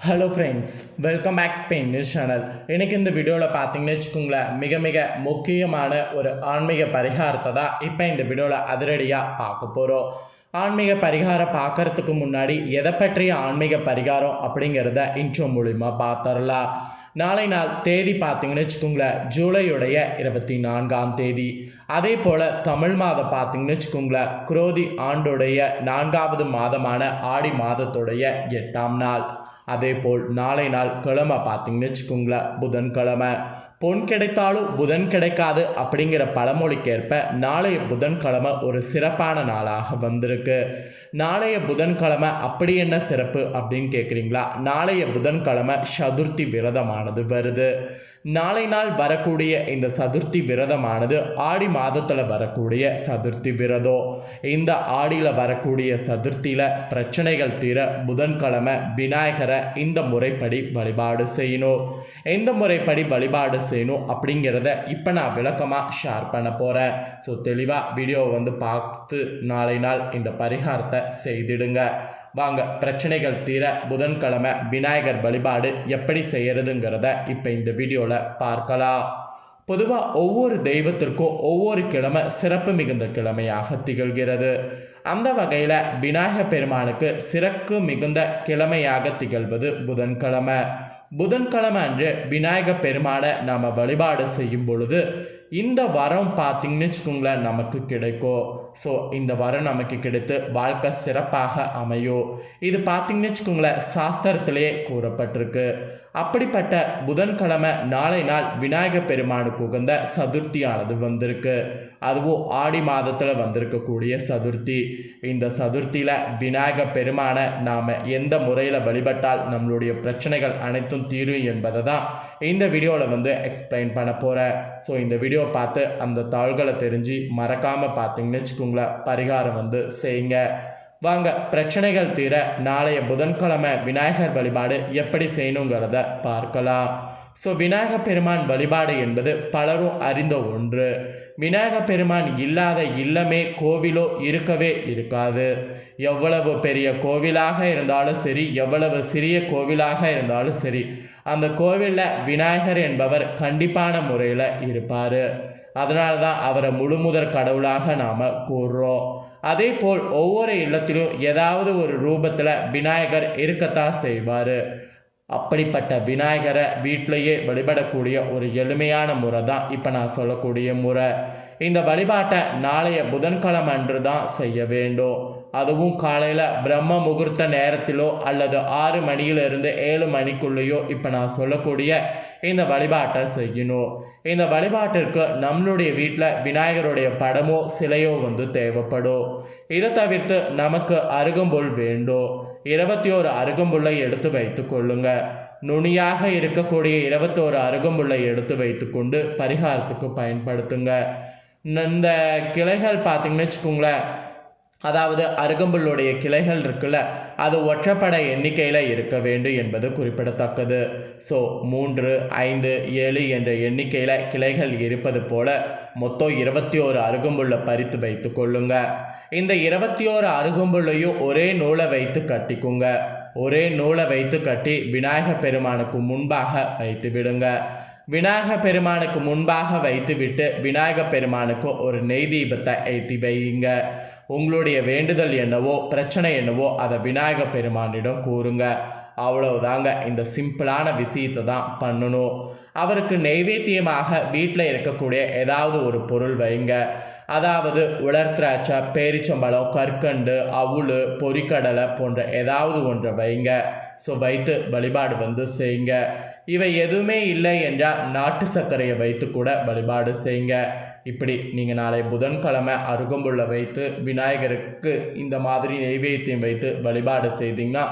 Hello friends, welcome back Spain news channel. இன்றைக்கி இந்த வீடியோவில் பார்த்தீங்கன்னு வச்சுக்கோங்களேன், மிக முக்கியமான ஒரு ஆன்மீக பரிகாரத்தை தான் இப்போ இந்த வீடியோவில் அதிரடியாக பார்க்க போகிறோம். ஆன்மீக பரிகாரம் பார்க்குறதுக்கு முன்னாடி எதை பற்றிய ஆன்மீக பரிகாரம் அப்படிங்கிறத இன்ட்ரோ மூலிமா பார்த்துடலாம். நாளை நாள் தேதி பார்த்தீங்கன்னு வச்சுக்கோங்களேன், ஜூலையுடைய 24ஆம் தேதி. அதே போல் தமிழ் மாதம் பார்த்தீங்கன்னு வச்சுக்கோங்களேன், குரோதி ஆண்டுடைய 4வது மாதமான ஆடி மாதத்துடைய 8ஆம் நாள். அதே போல் நாளை நாள் கிழமை பார்த்தீங்கன்னு வச்சுக்கோங்களேன், புதன்கிழமை. பொன் கிடைத்தாலும் புதன் கிடைக்காது அப்படிங்கிற பழமொழிக்கேற்ப நாளைய புதன்கிழமை ஒரு சிறப்பான நாளாக வந்திருக்கு. நாளைய புதன்கிழமை அப்படி என்ன சிறப்பு அப்படின்னு கேட்குறீங்களா? நாளைய புதன்கிழமை சதுர்த்தி விரதமானது வருது. நாளை நாள் வரக்கூடிய இந்த சதுர்த்தி விரதமானது ஆடி மாதத்தில் வரக்கூடிய சதுர்த்தி விரதம். இந்த ஆடியில் வரக்கூடிய சதுர்த்தியில் பிரச்சனைகள் தீர புதன்கிழமை விநாயகரை இந்த முறைப்படி வழிபாடு செய்யணும். எந்த முறைப்படி வழிபாடு செய்யணும் அப்படிங்கிறத இப்போ நான் விளக்கமாக ஷேர் பண்ண போகிறேன். ஸோ தெளிவாக வீடியோவை பார்த்து நாளை நாள் இந்த பரிகாரத்தை செய்திடுங்க. வாங்க, பிரச்சனைகள் தீர புதன்கிழமை விநாயகர் வழிபாடு எப்படி செய்கிறதுங்கிறத இப்போ இந்த வீடியோவில் பார்க்கலாம். பொதுவாக ஒவ்வொரு தெய்வத்திற்கும் ஒவ்வொரு கிழமை சிறப்பு மிகுந்த கிழமையாக திகழ்கிறது. அந்த வகையில் விநாயகர் பெருமானுக்கு சிறப்பு மிகுந்த கிழமையாக திகழ்வது புதன்கிழமை. புதன்கிழமை அன்று விநாயகர் பெருமானை நாம் வழிபாடு செய்யும் பொழுது இந்த வரம் பார்த்திங்கன்னு வச்சுக்கோங்களேன் நமக்கு கிடைக்கும். ஸோ இந்த வரம் நமக்கு கிடைத்து வாழ்க்கை சிறப்பாக அமையும். இது பார்த்திங்கன்னு வச்சுக்கோங்களேன் சாஸ்திரத்திலே கூறப்பட்டிருக்கு. அப்படிப்பட்ட புதன்கிழமை நாளை நாள் விநாயகர் பெருமானுக்கு உகந்த சதுர்த்தியானது வந்திருக்கு. அதுவும் ஆடி மாதத்தில் வந்திருக்கக்கூடிய சதுர்த்தி. இந்த சதுர்த்தியில் விநாயகர் பெருமானை நாம் எந்த முறையில் வழிபட்டால் நம்மளுடைய பிரச்சனைகள் அனைத்தும் தீரும் என்பதை தான் இந்த வீடியோவில் எக்ஸ்பிளைன் பண்ண போகிறேன். ஸோ இந்த வீடியோ பார்த்து அந்த தாள்களை தெரிஞ்சு மறக்காமல் பார்த்தீங்கன்னு வச்சுக்கோங்களேன் பரிகாரம் செய்யுங்க. வாங்க, பிரச்சனைகள் தீர நாளைய புதன்கிழமை விநாயகர் வழிபாடு எப்படி செய்யணுங்கிறத பார்க்கலாம். ஸோ விநாயகர் பெருமான் வழிபாடு என்பது பலரும் அறிந்த ஒன்று. விநாயகர் பெருமான் இல்லாத இல்லமே கோவிலோ இருக்கவே இருக்காது. எவ்வளவு பெரிய கோவிலாக இருந்தாலும் சரி, எவ்வளவு சிறிய கோவிலாக இருந்தாலும் சரி, அந்த கோவிலில் விநாயகர் என்பவர் கண்டிப்பான முறையில் இருப்பார். அதனால தான் அவரை முழுமுதற் கடவுளாக நாம் கூறுறோம். அதே போல் ஒவ்வொரு இல்லத்திலும் ஏதாவது ஒரு ரூபத்தில் விநாயகர் இருக்கத்தான் செய்வார். அப்படிப்பட்ட விநாயகரை வீட்டிலையே வழிபடக்கூடிய ஒரு எளிமையான முறை தான் இப்போ நான் சொல்லக்கூடிய முறை. இந்த வழிபாட்டை நாளைய புதன்கிழமை அன்று தான் செய்ய வேண்டும். அதுவும் காலையில் பிரம்ம முகூர்த்த நேரத்திலோ அல்லது 6 மணியிலிருந்து 7 மணிக்குள்ளேயோ இப்போ நான் சொல்லக்கூடிய இந்த வழிபாட்டை செய்யணும். இந்த வழிபாட்டிற்கு நம்மளுடைய வீட்டில் விநாயகருடைய படமோ சிலையோ தேவைப்படும். இதை தவிர்த்து நமக்கு அருகம்புல் வேண்டும். 21 அருகம்புல்லை எடுத்து வைத்து கொள்ளுங்க. நுனியாக இருக்கக்கூடிய 21 அருகம்புல்லை எடுத்து வைத்து கொண்டு பரிகாரத்துக்கு பயன்படுத்துங்க. இந்த கிளைகள் பார்த்திங்கன்னு வச்சுக்கோங்களேன், அதாவது அருகம்புல்லுடைய கிளைகள் இருக்குல்ல, அது ஒற்றைப்படை எண்ணிக்கையில் இருக்க வேண்டும் என்பது குறிப்பிடத்தக்கது. ஸோ 3, 5, 7 என்ற எண்ணிக்கையில் கிளைகள் இருப்பது போல மொத்தம் 21 அருகம்புல்லை பறித்து வைத்து கொள்ளுங்க. இந்த 21 அருகம்புல்லையும் ஒரே நூலை வைத்து கட்டிக்குங்க. ஒரே நூலை வைத்து கட்டி விநாயகர் பெருமானுக்கு முன்பாக வைத்து விடுங்க. விநாயகர் பெருமானுக்கு முன்பாக வைத்துவிட்டு விநாயகர் பெருமானுக்கு ஒரு நெய் தீபத்தை ஏற்றி வையுங்க. உங்களுடைய வேண்டுதல் என்னவோ, பிரச்சனை என்னவோ அதை விநாயகர் பெருமானிடம் கூறுங்க. அவ்வளவுதாங்க. இந்த சிம்பிளான விஷயத்தை தான் பண்ணணும். அவருக்கு நெய்வேத்தியமாக வீட்டில் இருக்கக்கூடிய ஏதாவது ஒரு பொருள் வைங்க. அதாவது உலர் திராட்சை, பேரிச்சம்பழம், கற்கண்டு, அவுள், பொரிக்கடலை போன்ற ஏதாவது ஒன்றை வைங்க. ஸோ வைத்து வழிபாடு செய்யுங்க. இவை எதுவுமே இல்லை என்றால் நாட்டு சர்க்கரையை வைத்து கூட வழிபாடு செய்யுங்க. இப்படி நீங்கள் நாளை புதன்கிழமை அருகம்புல்லை வைத்து விநாயகருக்கு இந்த மாதிரி நெய்வேத்தியம் வைத்து வழிபாடு செய்தீங்கன்னா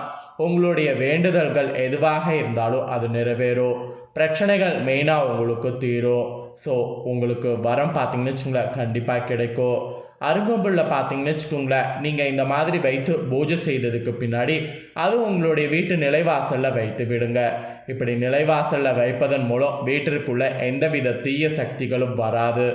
உங்களுடைய வேண்டுதல்கள் எதுவாக இருந்தாலும் அது நிறைவேறும். பிரச்சனைகள் மெயினாக உங்களுக்கு தீரும். ஸோ உங்களுக்கு வரம் பார்த்திங்கன்னு வச்சுக்கோங்களேன் கண்டிப்பாக கிடைக்கும். அருகம்புல்லை பார்த்திங்கன்னு வச்சுக்கோங்களேன், நீங்கள் இந்த மாதிரி வைத்து பூஜை செய்ததுக்கு பின்னாடி அது உங்களுடைய வீட்டு நிலைவாசலில் வைத்து விடுங்க. இப்படி நிலைவாசலில் வைப்பதன் மூலம் வீட்டிற்குள்ளே எந்தவித தீய சக்திகளும் வராது.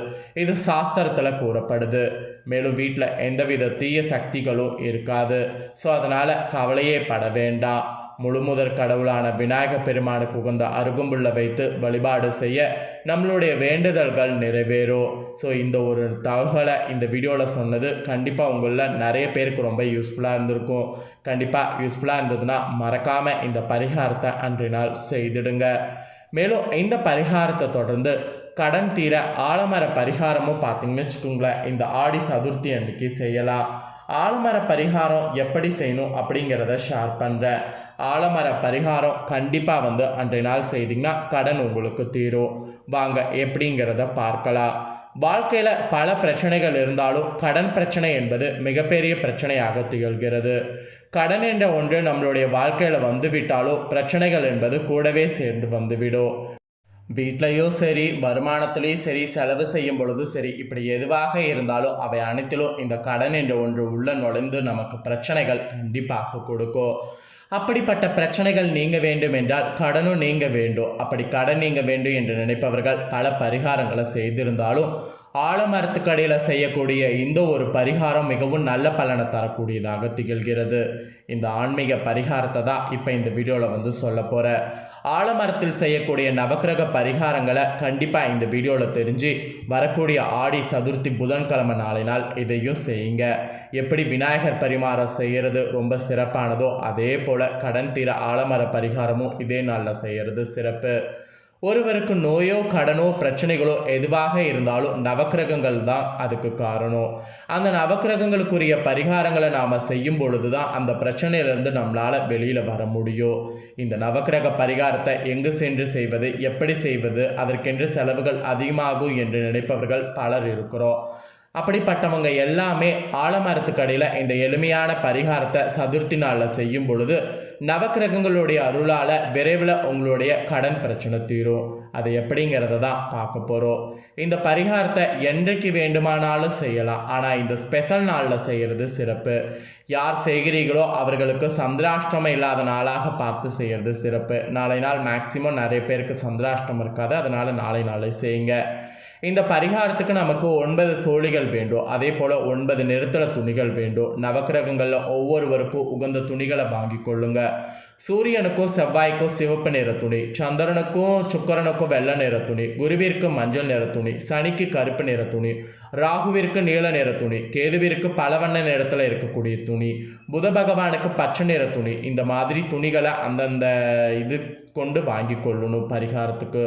இது சாஸ்திரத்தில் கூறப்படுது. மேலும் வீட்டில் எந்தவித தீய சக்திகளும் இருக்காது. ஸோ அதனால் கவலையே பட வேண்டாம். முழுமுதற் கடவுளான விநாயக பெருமானுக்கு உகந்த அருகம்புல்லை வைத்து வழிபாடு செய்ய நம்மளுடைய வேண்டுதல்கள் நிறைவேறும். ஸோ இந்த ஒரு தகவல்களை இந்த வீடியோவில் சொன்னது கண்டிப்பாக உங்களில் நிறைய பேருக்கு ரொம்ப யூஸ்ஃபுல்லாக இருந்திருக்கும். கண்டிப்பாக யூஸ்ஃபுல்லாக இருந்ததுன்னா மறக்காமல் இந்த பரிகாரத்தை அன்றைய நாள் செய்திடுங்க. மேலும் இந்த பரிகாரத்தை தொடர்ந்து கடன் தீர ஆலமர பரிகாரமும் பார்த்தீங்கன்னு வச்சுக்கோங்களேன், இந்த ஆடி சதுர்த்தி அன்னைக்கு செய்யலாம். ஆலமர பரிகாரம் எப்படி செய்யணும் அப்படிங்கிறத ஷேர் பண்ணுறேன். ஆலமர பரிகாரம் கண்டிப்பாக அன்றைய நாள் செய்திங்கன்னா கடன் உங்களுக்கு தீரும். வாங்க எப்படிங்கிறத பார்க்கலாம். வாழ்க்கையில் பல பிரச்சனைகள் இருந்தாலும் கடன் பிரச்சனை என்பது மிகப்பெரிய பிரச்சனையாக திகழ்கிறது. கடன் என்ற ஒன்று நம்மளுடைய வாழ்க்கையில் வந்துவிட்டாலும் பிரச்சனைகள் என்பது கூடவே சேர்ந்து வந்துவிடும். வீட்லேயும் சரி, வருமானத்திலையும் சரி, செலவு செய்யும் பொழுது சரி, இப்படி எதுவாக இருந்தாலும் அவை அனைத்திலும் இந்த கடன் என்ற ஒன்று உள்ள நுழைந்து நமக்கு பிரச்சனைகள் கண்டிப்பாக கொடுக்கும். அப்படிப்பட்ட பிரச்சனைகள் நீங்க வேண்டும் என்றால் கடனும் நீங்க வேண்டும். அப்படி கடன் நீங்க வேண்டும் என்று நினைப்பவர்கள் பல பரிகாரங்களை செய்திருந்தாலும் ஆலமரத்துக்கடியில் செய்யக்கூடிய இந்த ஒரு பரிகாரம் மிகவும் நல்ல பலனை தரக்கூடியதாக திகழ்கிறது. இந்த ஆன்மீக பரிகாரத்தை தான் இப்போ இந்த வீடியோவில் சொல்ல போகிறேன். ஆலமரத்தில் செய்யக்கூடிய நவக்கிரக பரிகாரங்களை கண்டிப்பாக இந்த வீடியோவில் தெரிஞ்சு வரக்கூடிய ஆடி சதுர்த்தி புதன்கிழமை நாளினால் இதையும் செய்யுங்க. எப்படி விநாயகர் பரிகாரம் செய்கிறது ரொம்ப சிறப்பானதோ அதே போல் கடன் தீர ஆலமர பரிகாரமும் இதே நாளில் செய்கிறது சிறப்பு. ஒருவருக்கு நோயோ கடனோ பிரச்சனைகளோ எதுவாக இருந்தாலும் நவக்கிரகங்கள் தான் அதுக்கு காரணம். அந்த நவக்கிரகங்களுக்குரிய பரிகாரங்களை நாம் செய்யும் பொழுது தான் அந்த பிரச்சனையிலிருந்து நம்மளால் வெளியில் வர முடியும். இந்த நவக்கிரக பரிகாரத்தை எங்கு சென்று செய்வது, எப்படி செய்வது, அதற்கென்று செலவுகள் அதிகமாகும் என்று நினைப்பவர்கள் பலர் இருக்கிறோம். அப்படிப்பட்டவங்க எல்லாமே ஆலமரத்துக்கடியில் இந்த எளிமையான பரிகாரத்தை சதுர்த்தி நாளில் செய்யும் பொழுது நவக்கிரகங்களுடைய அருளால் விரைவில் உங்களுடைய கடன் பிரச்சனை தீரும். அது எப்படிங்கிறத தான் பார்க்க போகிறோம். இந்த பரிகாரத்தை என்றைக்கு வேண்டுமானாலும் செய்யலாம், ஆனால் இந்த ஸ்பெஷல் நாளில் செய்கிறது சிறப்பு. யார் செய்கிறீர்களோ அவர்களுக்கு சந்திராஷ்டமம் இல்லாத நாளாக பார்த்து செய்கிறது சிறப்பு. நாளை நாள் மேக்சிமம் நிறைய பேருக்கு சந்திராஷ்டமம் இருக்காது, அதனால் நாளை செய்யுங்க. இந்த பரிகாரத்துக்கு நமக்கு 9 சோழிகள் வேண்டும். அதே போல் 9 நிறத்தில் துணிகள் வேண்டும். நவக்கிரகங்களில் ஒவ்வொருவருக்கும் உகந்த துணிகளை வாங்கி கொள்ளுங்க. சூரியனுக்கும் செவ்வாய்க்கும் சிவப்பு நிற துணி, சந்திரனுக்கும் சுக்கரனுக்கும் வெள்ளை நிற துணி, குருவிற்கு மஞ்சள் நிற துணி, சனிக்கு கருப்பு நிற துணி, ராகுவிற்கு நீல நிற துணி, கேதுவிற்கு பலவண்ண நிறத்தில் இருக்கக்கூடிய துணி, புத பகவானுக்கு பச்சை நிற துணி. இந்த மாதிரி துணிகளை அந்தந்த இது கொண்டு வாங்கி கொள்ளணும். பரிகாரத்துக்கு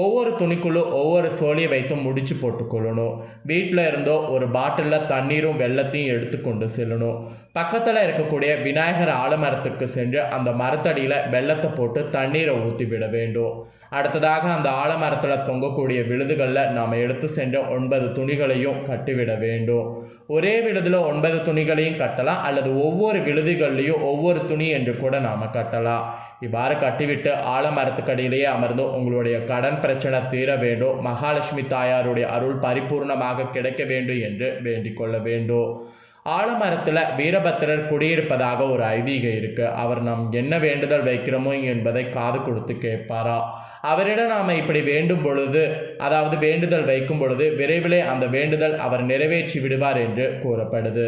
ஒவ்வொரு துணிக்குள்ளும் ஒவ்வொரு சோழியை வைத்து முடிச்சு போட்டுக்கொள்ளணும். வீட்டில் இருந்தோ ஒரு பாட்டிலில் தண்ணீரும் வெள்ளத்தையும் எடுத்துக்கொண்டு செல்லணும். பக்கத்தில் இருக்கக்கூடிய விநாயகர் ஆலமரத்துக்கு சென்று அந்த மரத்தடியில் வெள்ளத்தை போட்டு தண்ணீரை ஊற்றி விட வேண்டும். அடுத்ததாக அந்த ஆலமரத்தில் தொங்கக்கூடிய விழுதுகளில் நாம் எடுத்து சென்ற 9 துணிகளையும் கட்டிவிட வேண்டும். ஒரே விழுதில் 9 துணிகளையும் கட்டலாம், அல்லது ஒவ்வொரு விழுதுகள்லையும் ஒவ்வொரு துணி என்று கூட நாம் கட்டலாம். இவ்வாறு கட்டிவிட்டு ஆலமரத்துக்கடியிலேயே அமர்ந்து உங்களுடைய கடன் பிரச்சனை தீர வேண்டும், மகாலட்சுமி தாயாருடைய அருள் பரிபூர்ணமாக கிடைக்க வேண்டும் என்று வேண்டிக் கொள்ள வேண்டும். ஆலமரத்தில் வீரபத்திரர் குடியிருப்பதாக ஒரு ஐதீகம் இருக்கு. அவர் நாம் என்ன வேண்டுதல் வைக்கிறோமோ என்பதை காது கொடுத்து கேட்பாரா. அவரிடம் நாம் இப்படி வேண்டும் பொழுது, அதாவது வேண்டுதல் வைக்கும் பொழுது விரைவிலே அந்த வேண்டுதல் அவர் நிறைவேற்றி விடுவார் என்று கூறப்படுது.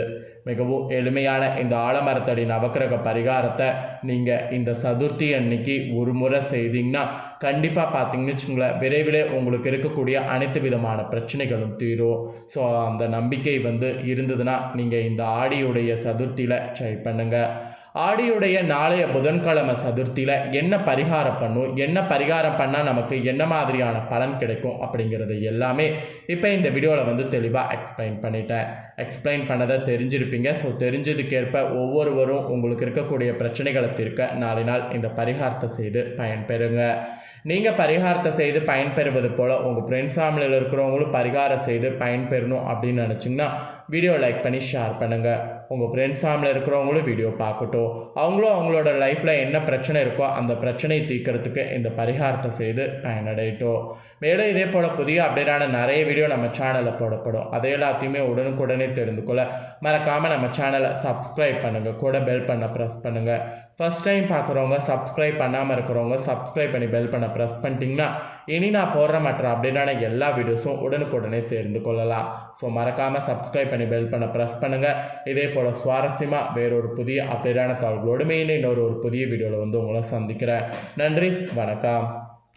மிகவும் எளிமையான இந்த ஆலமரத்தடி நவக்கிரக பரிகாரத்தை நீங்கள் இந்த சதுர்த்தி அன்னைக்கு ஒரு முறை செய்தீங்கன்னா கண்டிப்பாக பார்த்தீங்கன்னு வச்சுக்கோங்களேன், விரைவில் உங்களுக்கு இருக்கக்கூடிய அனைத்து விதமான பிரச்சனைகளும் தீரும். ஸோ அந்த நம்பிக்கை இருந்ததுன்னா நீங்கள் இந்த ஆடியுடைய சதுர்த்தியில் ட்ரை பண்ணுங்கள். ஆடியுடைய நாளைய புதன்கிழமை சதுர்த்தியில் என்ன பரிகாரம் பண்ணும், என்ன பரிகாரம் பண்ணால் நமக்கு என்ன மாதிரியான பலன் கிடைக்கும் அப்படிங்கிறது எல்லாமே இப்போ இந்த வீடியோவில் தெளிவாக எக்ஸ்பிளைன் பண்ணிட்டேன். எக்ஸ்பிளைன் பண்ணதை தெரிஞ்சிருப்பீங்க. ஸோ தெரிஞ்சதுக்கேற்ப ஒவ்வொருவரும் உங்களுக்கு இருக்கக்கூடிய பிரச்சனைகளை தீர்க்க நாளை நாள் இந்த பரிகாரத்தை செய்து பயன்பெறுங்க. நீங்கள் பரிகாரத்தை செய்து பயன்பெறுவது போல் உங்கள் ஃப்ரெண்ட்ஸ் ஃபேமிலியில் இருக்கிறவங்களும் பரிகாரம் செய்து பயன்பெறணும் அப்படின்னு நினச்சிங்கன்னா வீடியோ லைக் பண்ணி ஷேர் பண்ணுங்கள். உங்கள் ஃப்ரெண்ட்ஸ் ஃபேமிலியில் இருக்கிறவங்களும் வீடியோ பார்க்கட்டும். அவங்களும் அவங்களோட லைஃப்பில் என்ன பிரச்சனை இருக்கோ அந்த பிரச்சனையை தீர்க்கறதுக்கு இந்த பரிகாரத்தை செய்து பயனடையட்டும். மேலும் இதே போல் புதிய அப்டேட்டான நிறைய வீடியோ நம்ம சேனலில் போடப்படும். அதை எல்லாத்தையுமே உடனுக்குடனே தெரிந்து கொள்ள மறக்காமல் நம்ம சேனலை சப்ஸ்கிரைப் பண்ணுங்கள், கூட பெல் பண்ண ப்ரெஸ் பண்ணுங்கள். ஃபஸ்ட் டைம் பார்க்குறவங்க சப்ஸ்கிரைப் பண்ணாமல் இருக்கிறவங்க சப்ஸ்கிரைப் பண்ணி பெல் பண்ண ப்ரெஸ் பண்ணிட்டீங்கன்னா இனி நான் போடுற மற்ற அப்டேட்டான எல்லா வீடியோஸும் உடனுக்குடனே தெரிந்து கொள்ளலாம். ஸோ மறக்காமல் சப்ஸ்கிரைப் பண்ணி பெல் பண்ண ப்ரெஸ் பண்ணுங்கள். இதே போல் சுவாரஸ்யமாக வேறொரு புதிய அப்டேட்டான தகவலோடு இன்னொரு புதிய வீடியோவில் உங்களை சந்திக்கிறேன். நன்றி, வணக்கம்.